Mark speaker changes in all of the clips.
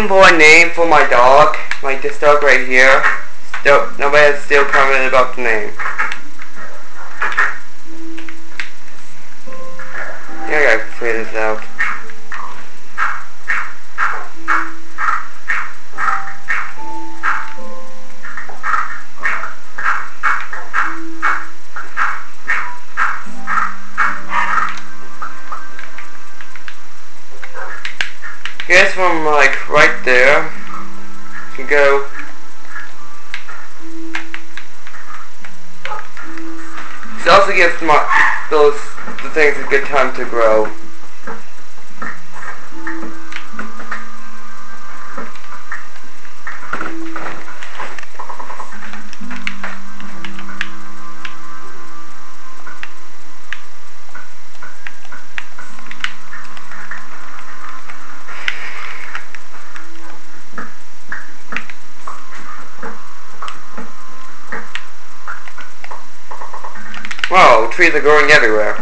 Speaker 1: looking for a name for my dog. Like this dog right here. Still, nobody has still commented about the name. Yeah, I gotta figure this out. Guess from like right there, you can go. It also gives the things a good time to grow. Whoa, trees are growing everywhere.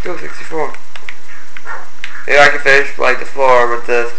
Speaker 1: Go 64. Yeah, I can finish like the floor with this.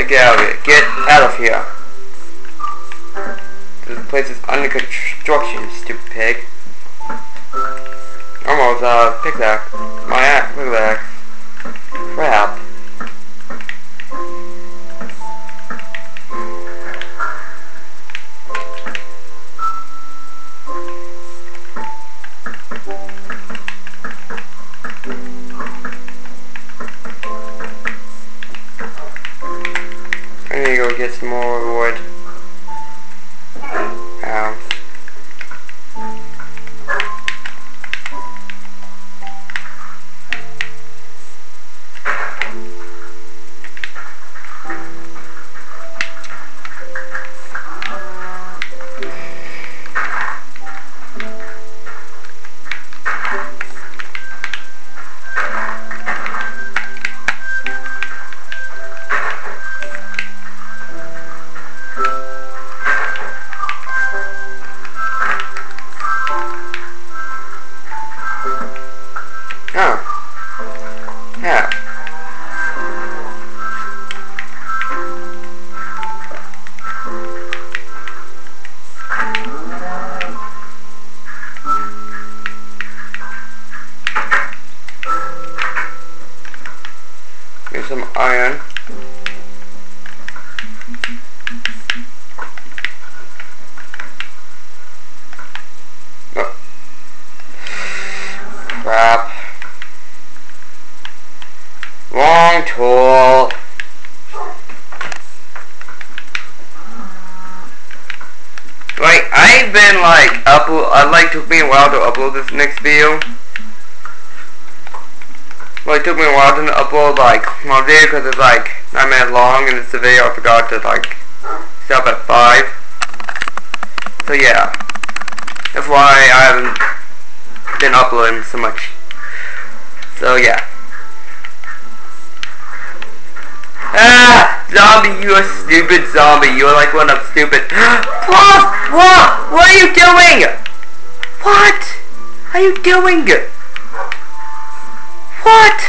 Speaker 1: Get out of here. Get out of here. This place is under construction, stupid pig. Almost, pickaxe. My axe, look at that. Crap. I need to go get some more wood. Ow. Here's some iron. Oh. Crap. Wrong tool. Like, I've been like it took me a while to upload this next video. Well, it took me a while to upload like my video because it's like 9 minutes long and it's a video I forgot to like stop at 5. So yeah, that's why I haven't been uploading so much. So yeah. Ah! Zombie, you a stupid zombie. You're like one of stupid. What are you doing? What are you doing? What?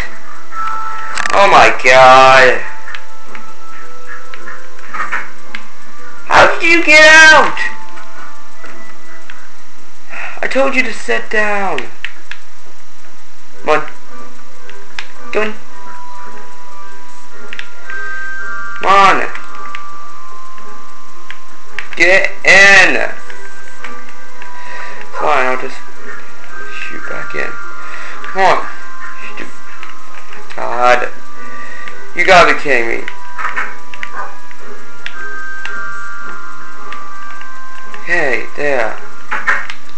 Speaker 1: Oh my god. How did you get out? I told you to sit down. Come on. Come on. Come on. Get in! Fine, I'll just shoot back in. Come on. God. You gotta be kidding me. Okay, there.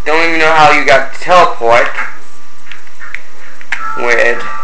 Speaker 1: Don't even know how you got to teleport. Weird.